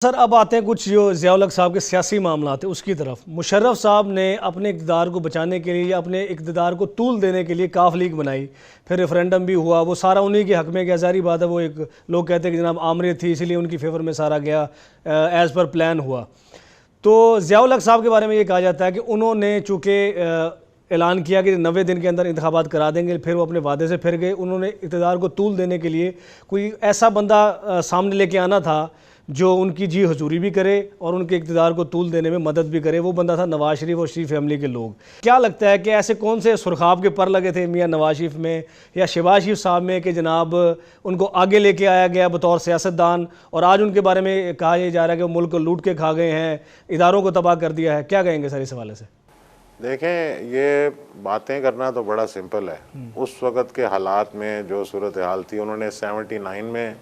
Sir अब आते हैं कुछ जो ज़िया-उल-हक़ साहब के सियासी मामला थे उसकी तरफ। मुशर्रफ साहब ने अपने इक़्तिदार को बचाने के लिए या अपने इक़्तिदार को तूल देने के लिए काफ लीग बनाई, फिर रेफ़रेंडम भी हुआ, वो सारा उन्हीं के हक़ में गया। ज़ाहिर बात है वो एक लोग कहते हैं कि जनाब आमरीत थी इसीलिए उनकी फ़ेवर में सारा गया, एज़ पर प्लान हुआ। तो ज़िया-उल-हक़ साहब के बारे में ये कहा जाता है कि उन्होंने चूँकि ऐलान किया कि 90 दिन के अंदर इंतखाबात करा देंगे, फिर वो अपने वादे से फिर गए। उन्होंने इक़्तिदार को तूल देने के लिए कोई ऐसा बंदा सामने लेके आना था जो उनकी जी हजूरी भी करे और उनके इक़्तिदार को तूल देने में मदद भी करे। वो बंदा था नवाज शरीफ और शरीफ फैमिली के लोग। क्या लगता है कि ऐसे कौन से सुरखाब के पर लगे थे मियाँ नवाज शरीफ में या शहबाज शरीफ साहब में कि जनाब उनको आगे लेके आया गया बतौर सियासतदान, और आज उनके बारे में कहा यह जा रहा है कि वो मुल्क को लूट के खा गए हैं, इदारों को तबाह कर दिया है। क्या कहेंगे सर इस हवाले से? देखें, ये बातें करना तो बड़ा सिंपल है। उस वक़्त के हालात में जो सूरत हाल थी, उन्होंने 79 में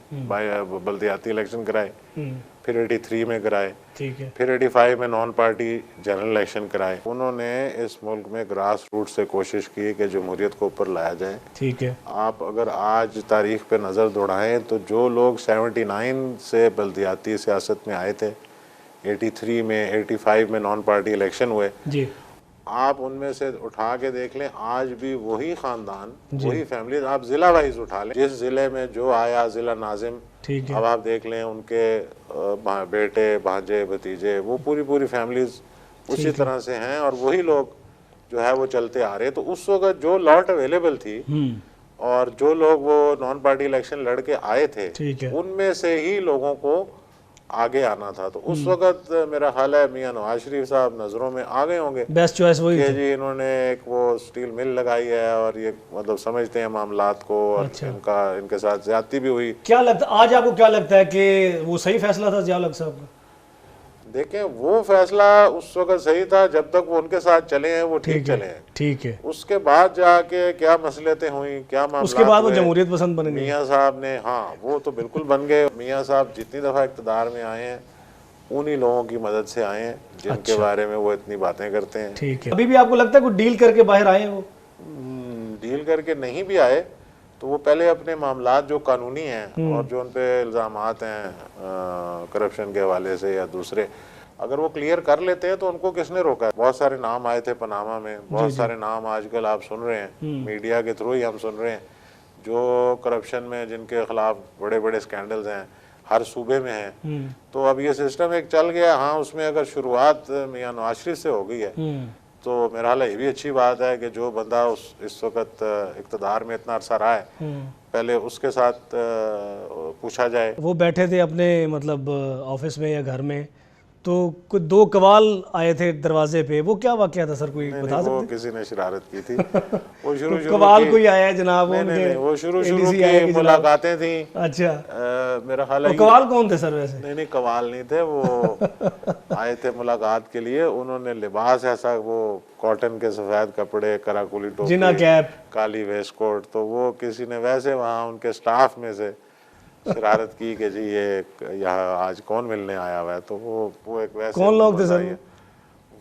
बल्दियाती इलेक्शन कराए, फिर 83 में कराए, ठीक है, फिर 85 में नॉन पार्टी जनरल इलेक्शन कराए। उन्होंने इस मुल्क में ग्रास रूट से कोशिश की कि जमहूरियत को ऊपर लाया जाए। ठीक है। आप अगर आज तारीख पे नज़र दौड़ाएं तो जो लोग 79 से बल्दियाती सियासत में आए थे, 83 में 85 में नॉन पार्टी इलेक्शन हुए जी, आप उनमें से उठा के देख लें, आज भी वही ख़ानदान, वही फैमिली। आप ज़िला वाइज उठा लें, जिस ज़िले में जो आया ज़िला नाजिम, ठीक है, अब आप देख लें उनके बेटे भांजे भतीजे, वो पूरी फैमिलीज उसी तरह से हैं और वही लोग जो है वो चलते आ रहे। तो उस वक्त जो लॉट अवेलेबल थी और जो लोग वो नॉन पार्टी इलेक्शन लड़ के आए थे, ठीक है, उनमें से ही लोगों को आगे आना था। तो उस वक्त मेरा ख्याल है मियाँ नवाज शरीफ साहब नज़रों में आ गए होंगे, बेस्ट चॉइस वही कि थी। जी इन्होंने एक वो स्टील मिल लगाई है और ये मतलब समझते हैं मामलात को, और अच्छा। इनके साथ ज्यादती भी हुई। क्या लगता आज आपको क्या लगता है कि वो सही फैसला था ज़िया-उल-हक़ साहब का? देखें, वो फैसला उस वक्त सही था जब तक वो उनके साथ चले हैं, वो ठीक चले हैं। ठीक है, उसके बाद जाके क्या मसलतें हुई, क्या मामला, उसके बाद वो जमहूरियत पसंद बन गए। मियाँ साहब ने, हाँ वो तो बिल्कुल बन गए। मियाँ साहब जितनी दफ़ा इक़्तिदार में आए हैं उन्हीं लोगों की मदद से आए हैं जिनके बारे में वो इतनी बातें करते हैं। ठीक है, अभी भी आपको लगता है कोई डील करके बाहर आए हैं वो? डील करके नहीं भी आए तो वो पहले अपने मामलात जो कानूनी हैं और जो उन पे इल्ज़ामात हैं करप्शन के हवाले से या दूसरे, अगर वो क्लियर कर लेते हैं तो उनको किसने रोका है। बहुत सारे नाम आए थे पनामा में, बहुत सारे नाम आजकल आप सुन रहे हैं, मीडिया के थ्रू ही हम सुन रहे हैं, जो करप्शन में जिनके खिलाफ बड़े बड़े स्कैंडल्स हैं, हर सूबे में हैं। तो अब ये सिस्टम एक चल गया। हाँ, उसमें अगर शुरुआत मियाँ नवाज शरीफ से हो गई है तो मेरा हाल ये भी अच्छी बात है कि जो बंदा इस वक्त इक़्तिदार में इतना अरसा रहा है, पहले उसके साथ पूछा जाए। वो बैठे थे अपने मतलब ऑफिस में या घर में, तो कुछ दो कवाल आए थे दरवाजे पे, वो क्या वाकया था सर, कोई बता सकते? वो किसी ने शरारत की थी। वो शुरू कवाल कोई आया है जनाब? नहीं, वो शुरू की मुलाकातें थी। अच्छा, मेरा ख्याल है कवाल कौन थे सर वैसे? नहीं, कवाल नहीं थे, वो आए थे मुलाकात के लिए। उन्होंने लिबास ऐसा, वो कॉटन के सफ़ेद कपड़े, कराकुली टोपी, कैप, काली वेस्ट कोट, तो वो किसी ने वैसे वहाँ उनके स्टाफ में से शरारत की कि जी ये यहाँ आज कौन मिलने आया हुआ है। तो वो एक वैसे कौन लोग थे सर?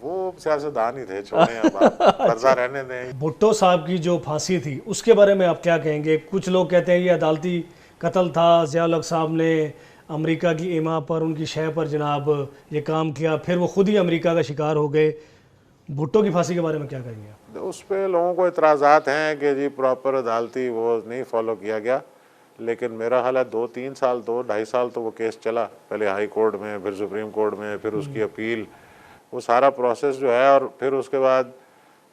वो सियासतदान ही थे, छोड़े अब आप कर्जा रहने दें। भुट्टो साहब की जो फांसी थी उसके बारे में आप क्या कहेंगे? कुछ लोग कहते हैं ये अदालती कत्ल था, ज़िया-उल-हक़ साहब ने अमेरिका की इमा पर, उनकी शह पर जनाब ये काम किया, फिर वो खुद ही अमेरिका का शिकार हो गए। भुट्टो की फांसी के बारे में क्या कहेंगे? उस पर लोगों को इतराज़ात हैं कि जी प्रॉपर अदालती वो नहीं फॉलो किया गया, लेकिन मेरा हाल है 2-3 साल, 2-2.5 साल तो वो केस चला, पहले हाई कोर्ट में, फिर सुप्रीम कोर्ट में, फिर उसकी अपील, वो सारा प्रोसेस जो है। और फिर उसके बाद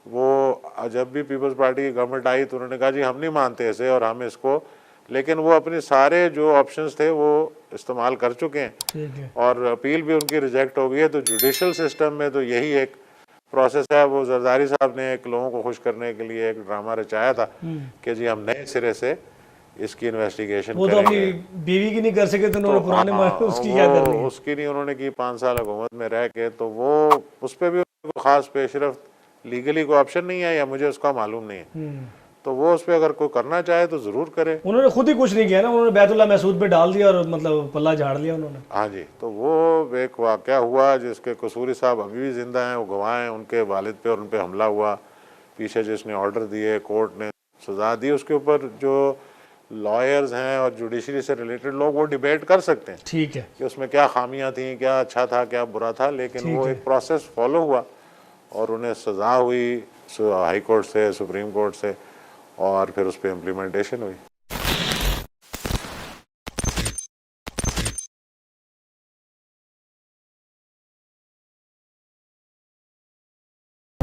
वो जब भी पीपल्स पार्टी की गवर्नमेंट आई तो उन्होंने कहा जी हम नहीं मानते इसे और हम इसको, लेकिन वो अपने सारे जो ऑप्शंस थे वो इस्तेमाल कर चुके हैं और अपील भी उनकी रिजेक्ट हो गई है। तो जुडिशल सिस्टम में तो यही एक प्रोसेस है। वो जरदारी साहब ने एक लोगों को खुश करने के लिए एक ड्रामा रचाया था कि जी हम नए सिरे से इसकी इन्वेस्टिगेशन वो तो अपनी बीवी की नहीं कर सके तो उन्होंने पुराने उसकी क्या करनी है? उसकी नहीं उन्होंने की 5 साल हुकूमत में रह के, तो वो उस पर भी उनको खास पेशरफ्त लीगली कोई ऑप्शन नहीं है या मुझे उसका मालूम नहीं है। तो वो उस पर अगर कोई करना चाहे तो ज़रूर करे। उन्होंने खुद ही कुछ नहीं किया ना, उन्होंने बैतुल्लाह महसूद पे डाल दिया और मतलब पल्ला झाड़ लिया उन्होंने। हाँ जी, तो वो एक वाक़या हुआ जिसके कसूरी साहब अभी भी ज़िंदा हैं, वो गवाह हैं, उनके वालिद पे और उन पे हमला हुआ, पीछे जिसने ऑर्डर दिए, कोर्ट ने सज़ा दी, उसके ऊपर जो लॉयर्स हैं और जुडिशरी से रिलेटेड लोग वो डिबेट कर सकते हैं ठीक है। कि उसमें क्या खामियां थी, क्या अच्छा था, क्या बुरा था, लेकिन वो एक प्रोसेस फॉलो हुआ और उन्हें सज़ा हुई हाई कोर्ट से, सुप्रीम कोर्ट से, और फिर उस पर इम्प्लीमेंटेशन हुई।